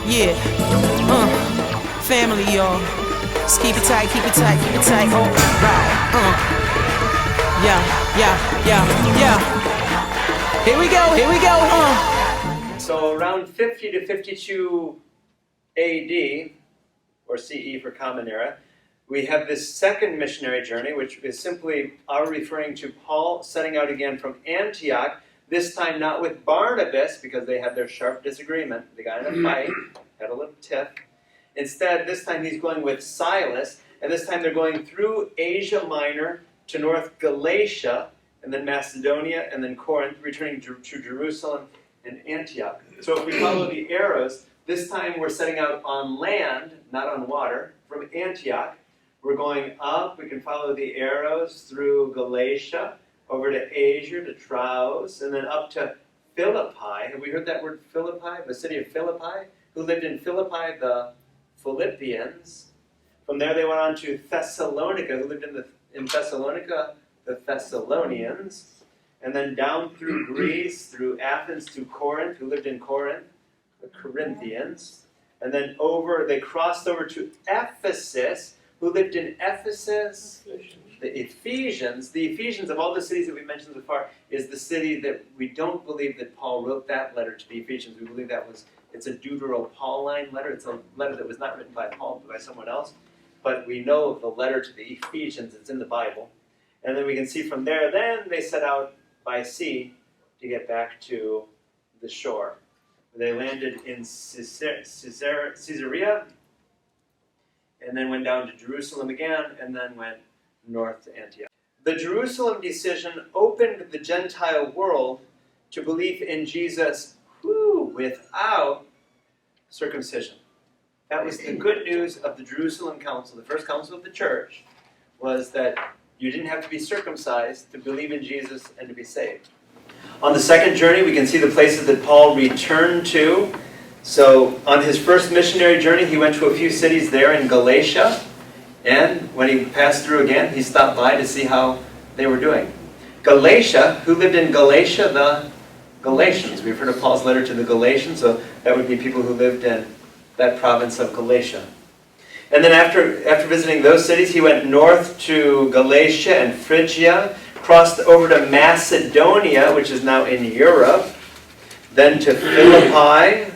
Yeah. Family, y'all. Just keep it tight, keep it tight, keep it tight. Oh, right. Yeah. Here we go. So around 50 to 52 AD, or CE for Common Era, we have this second missionary journey, which is simply referring to Paul setting out again from Antioch, this time not with Barnabas, because they had their sharp disagreement. They got in a fight, had a little tiff. Instead, this time he's going with Silas, and this time they're going through Asia Minor to North Galatia, and then Macedonia, and then Corinth, returning to Jerusalem and Antioch. So if we follow the arrows, this time we're setting out on land, not on water, from Antioch. We're going up, we can follow the arrows through Galatia, over to Asia, to Troas, and then up to Philippi. Have we heard that word Philippi? The city of Philippi? Who lived in Philippi? The Philippians. From there they went on to Thessalonica. Who lived in Thessalonica? The Thessalonians. And then down through Greece, through Athens to Corinth. Who lived in Corinth? The Corinthians. And then they crossed over to Ephesus. Who lived in Ephesus? The Ephesians. The Ephesians, of all the cities that we mentioned so far, is the city that we don't believe that Paul wrote that letter to the Ephesians. We believe it's a Deutero-Pauline letter. It's a letter that was not written by Paul, but by someone else. But we know of the letter to the Ephesians. It's in the Bible. And then we can see from there, then they set out by sea to get back to the shore. They landed in Caesarea, and then went down to Jerusalem again, and then went north to Antioch. The Jerusalem decision opened the Gentile world to belief in Jesus without circumcision. That was the good news of the Jerusalem Council. The first council of the church was that you didn't have to be circumcised to believe in Jesus and to be saved. On the second journey, we can see the places that Paul returned to. So on his first missionary journey, he went to a few cities there in Galatia. And when he passed through again, he stopped by to see how they were doing. Galatia, who lived in Galatia? The Galatians. We've heard of Paul's letter to the Galatians, so that would be people who lived in that province of Galatia. And then after visiting those cities, he went north to Galatia and Phrygia, crossed over to Macedonia, which is now in Europe, then to Philippi,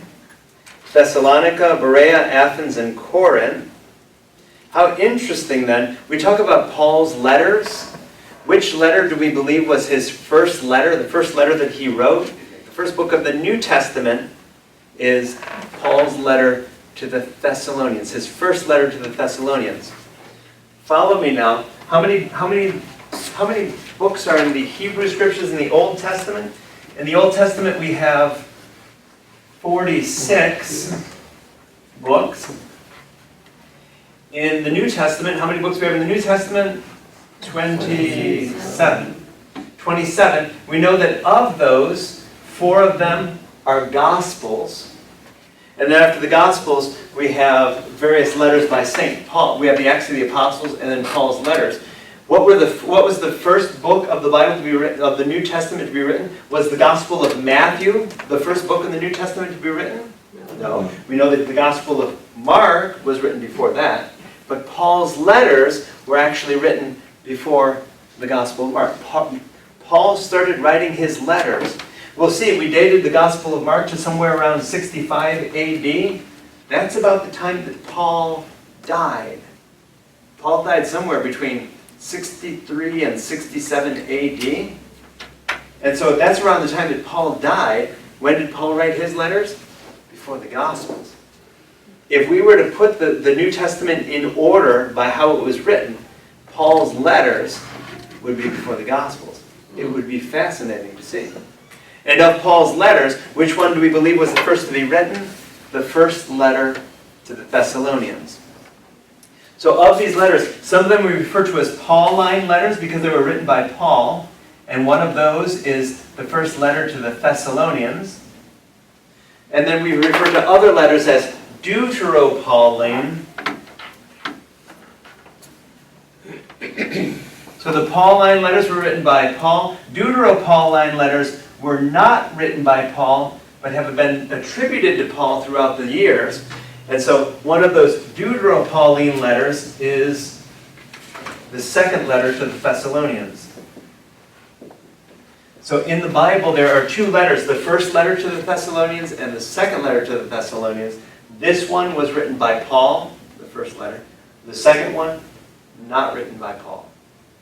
Thessalonica, Berea, Athens, and Corinth. How interesting then. We talk about Paul's letters. Which letter do we believe was his first letter, the first letter that he wrote? The first book of the New Testament is Paul's letter to the Thessalonians, his first letter to the Thessalonians. Follow me now. How many books are in the Hebrew Scriptures in the Old Testament? In the Old Testament we have 46 books. In the New Testament, how many books do we have in the New Testament? 27. 27. We know that of those, 4 of them are Gospels. And then after the Gospels, we have various letters by St. Paul. We have the Acts of the Apostles and then Paul's letters. What was the first book of the Bible to be written, of the New Testament to be written? Was the Gospel of Matthew the first book in the New Testament to be written? No. We know that the Gospel of Mark was written before that. But Paul's letters were actually written before the Gospel of Mark. Paul started writing his letters. We'll see, we dated the Gospel of Mark to somewhere around 65 AD. That's about the time that Paul died. Paul died somewhere between 63 and 67 AD. And so if that's around the time that Paul died, when did Paul write his letters? Before the Gospels. If we were to put the New Testament in order by how it was written, Paul's letters would be before the Gospels. It would be fascinating to see. And of Paul's letters, which one do we believe was the first to be written? The first letter to the Thessalonians. So of these letters, some of them we refer to as Pauline letters because they were written by Paul. And one of those is the first letter to the Thessalonians. And then we refer to other letters as Deutero-Pauline. So the Pauline letters were written by Paul. Deutero-Pauline letters were not written by Paul, but have been attributed to Paul throughout the years. And so one of those Deutero-Pauline letters is the second letter to the Thessalonians. So in the Bible, there are two letters, the first letter to the Thessalonians and the second letter to the Thessalonians. This one was written by Paul, the first letter. The second one, not written by Paul.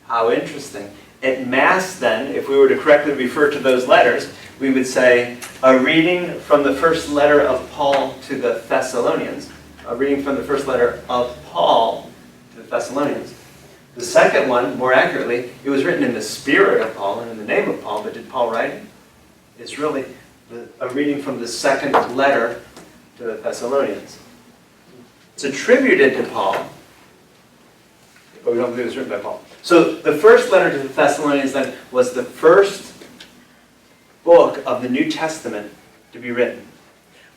How interesting. At Mass, then, if we were to correctly refer to those letters, we would say a reading from the first letter of Paul to the Thessalonians. A reading from the first letter of Paul to the Thessalonians. The second one, more accurately, it was written in the spirit of Paul and in the name of Paul, but did Paul write it? It's really a reading from the second letter to the Thessalonians. It's attributed to Paul, but we don't believe it was written by Paul. So the first letter to the Thessalonians then was the first book of the New Testament to be written.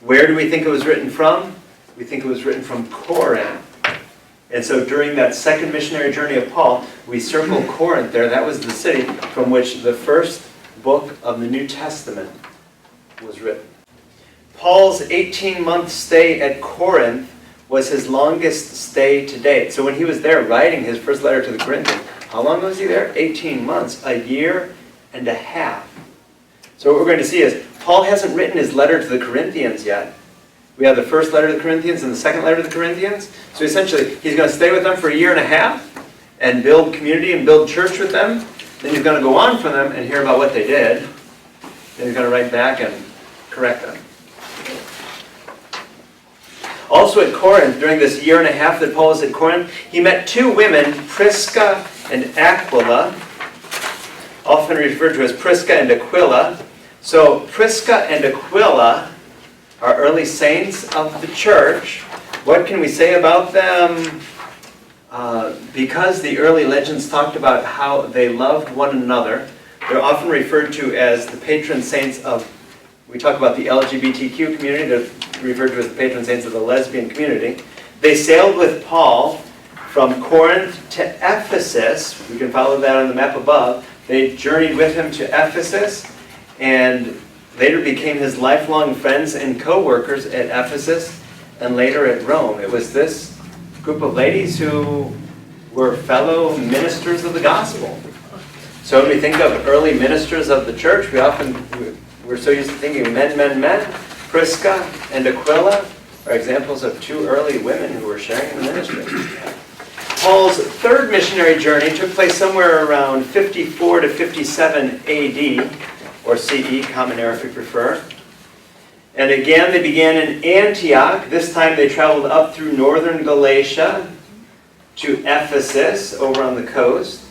Where do we think it was written from? We think it was written from Corinth. And so during that second missionary journey of Paul, we circle Corinth there. That was the city from which the first book of the New Testament was written. Paul's 18-month stay at Corinth was his longest stay to date. So when he was there writing his first letter to the Corinthians, how long was he there? 18 months, a year and a half. So what we're going to see is Paul hasn't written his letter to the Corinthians yet. We have the first letter to the Corinthians and the second letter to the Corinthians. So essentially, he's going to stay with them for a year and a half and build community and build church with them. Then he's going to go on from them and hear about what they did. Then he's going to write back and correct them. Also at Corinth, during this year and a half that Paul was at Corinth, he met two women, Prisca and Aquila, often referred to as Prisca and Aquila. So Prisca and Aquila are early saints of the church. What can we say about them? Because the early legends talked about how they loved one another, they're often referred to as the patron saints of, we talk about the LGBTQ community, they're referred to as the patron saints of the lesbian community. They sailed with Paul from Corinth to Ephesus. We can follow that on the map above. They journeyed with him to Ephesus and later became his lifelong friends and co-workers at Ephesus and later at Rome. It was this group of ladies who were fellow ministers of the gospel. So when we think of early ministers of the church, we're so used to thinking men. Prisca and Aquila are examples of two early women who were sharing the ministry. Paul's third missionary journey took place somewhere around 54 to 57 AD, or CE, Common Era if you prefer. And again, they began in Antioch. This time they traveled up through northern Galatia to Ephesus, over on the coast.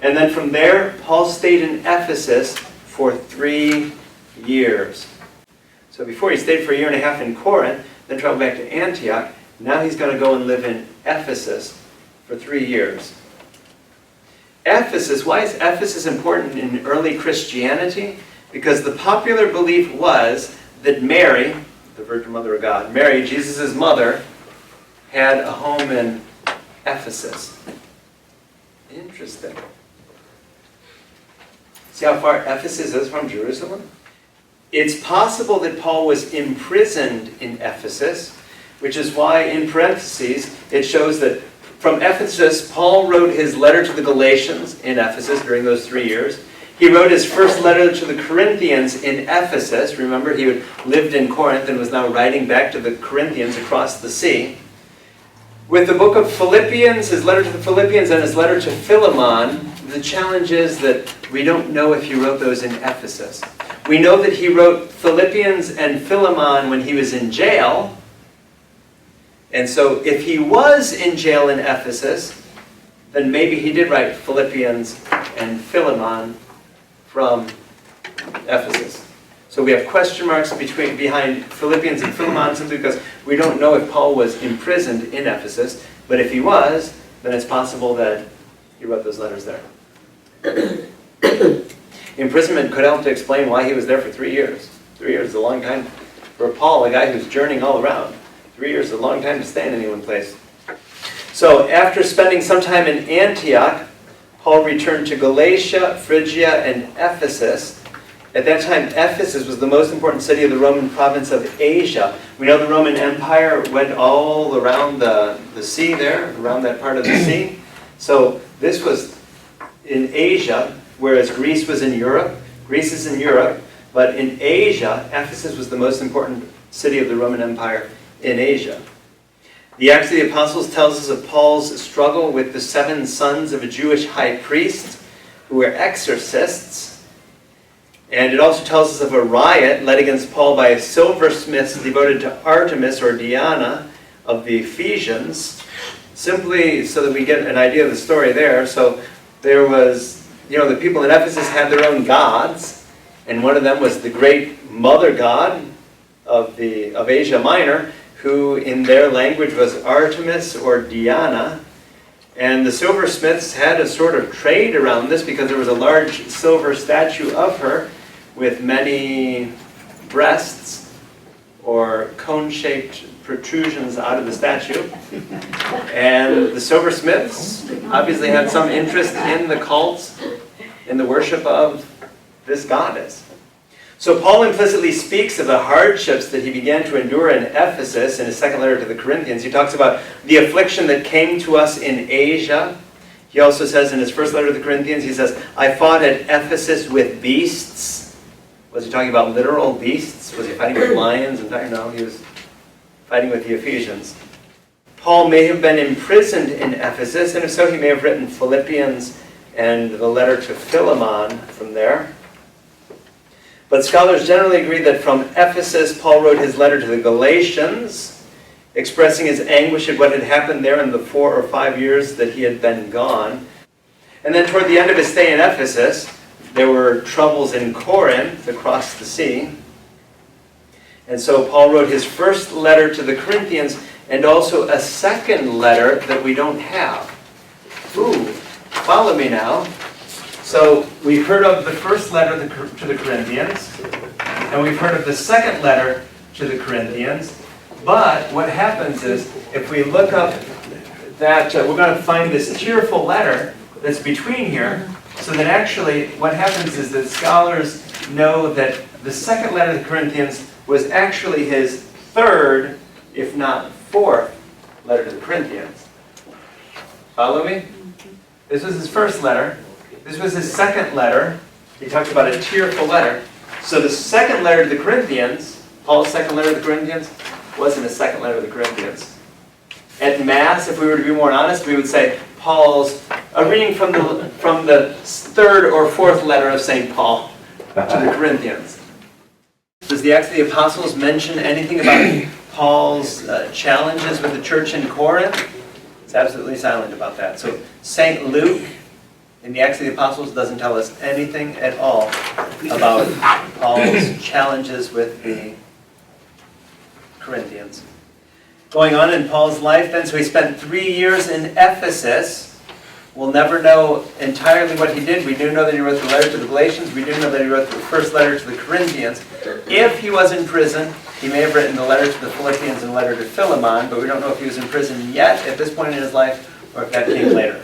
And then from there, Paul stayed in Ephesus for 3 years. So before he stayed for a year and a half in Corinth, then traveled back to Antioch, now he's going to go and live in Ephesus for 3 years. Ephesus, why is Ephesus important in early Christianity? Because the popular belief was that Mary, the Virgin Mother of God, Mary, Jesus' mother, had a home in Ephesus. Interesting. See how far Ephesus is from Jerusalem? It's possible that Paul was imprisoned in Ephesus, which is why in parentheses it shows that from Ephesus, Paul wrote his letter to the Galatians in Ephesus during those 3 years. He wrote his first letter to the Corinthians in Ephesus. Remember, he had lived in Corinth and was now writing back to the Corinthians across the sea. With the book of Philippians, his letter to the Philippians and his letter to Philemon, the challenge is that we don't know if he wrote those in Ephesus. We know that he wrote Philippians and Philemon when he was in jail. And so if he was in jail in Ephesus, then maybe he did write Philippians and Philemon from Ephesus. So we have question marks behind Philippians and Philemon simply because we don't know if Paul was imprisoned in Ephesus. But if he was, then it's possible that he wrote those letters there. Imprisonment could help to explain why he was there for 3 years. 3 years is a long time for Paul, a guy who's journeying all around. 3 years is a long time to stay in any one place. So after spending some time in Antioch, Paul returned to Galatia, Phrygia, and Ephesus. At that time, Ephesus was the most important city of the Roman province of Asia. We know the Roman Empire went all around the sea there, around that part of the sea. So this was in Asia, whereas Greece was in Europe. Greece is in Europe, but in Asia, Ephesus was the most important city of the Roman Empire in Asia. The Acts of the Apostles tells us of Paul's struggle with the 7 sons of a Jewish high priest who were exorcists. And it also tells us of a riot led against Paul by silversmiths devoted to Artemis or Diana of the Ephesians, simply so that we get an idea of the story there. So there was, the people in Ephesus had their own gods, and one of them was the great mother god of Asia Minor, who in their language was Artemis or Diana. And the silversmiths had a sort of trade around this because there was a large silver statue of her with many breasts or cone-shaped protrusions out of the statue. And the silversmiths obviously had some interest in the cult, in the worship of this goddess. So Paul implicitly speaks of the hardships that he began to endure in Ephesus in his second letter to the Corinthians. He talks about the affliction that came to us in Asia. He also says in his first letter to the Corinthians, he says, I fought at Ephesus with beasts. Was he talking about literal beasts? Was he fighting with lions? No, he was fighting with the Ephesians. Paul may have been imprisoned in Ephesus, and if so, he may have written Philippians and the letter to Philemon from there. But scholars generally agree that from Ephesus, Paul wrote his letter to the Galatians, expressing his anguish at what had happened there in the 4 or 5 years that he had been gone. And then toward the end of his stay in Ephesus, there were troubles in Corinth across the sea. And so Paul wrote his first letter to the Corinthians and also a second letter that we don't have. Ooh, follow me now. So we've heard of the first letter to the Corinthians, and we've heard of the second letter to the Corinthians. But what happens is, if we look up that, we're going to find this tearful letter that's between here, so that actually what happens is that scholars know that the second letter to the Corinthians was actually his third, if not fourth, letter to the Corinthians. Follow me? This was his first letter. This was his second letter. He talked about a tearful letter. So the second letter to the Corinthians, Paul's second letter to the Corinthians, wasn't a second letter to the Corinthians. At Mass, if we were to be more honest, we would say Paul's, a reading from the third or fourth letter of St. Paul to the Corinthians. Does the Acts of the Apostles mention anything about Paul's challenges with the church in Corinth? It's absolutely silent about that. So St. Luke in the Acts of the Apostles doesn't tell us anything at all about Paul's challenges with the Corinthians. Going on in Paul's life then, so he spent 3 years in Ephesus. We'll never know entirely what he did. We do know that he wrote the letter to the Galatians. We do know that he wrote the first letter to the Corinthians. If he was in prison, he may have written the letter to the Philippians and the letter to Philemon, but we don't know if he was in prison yet at this point in his life or if that came later.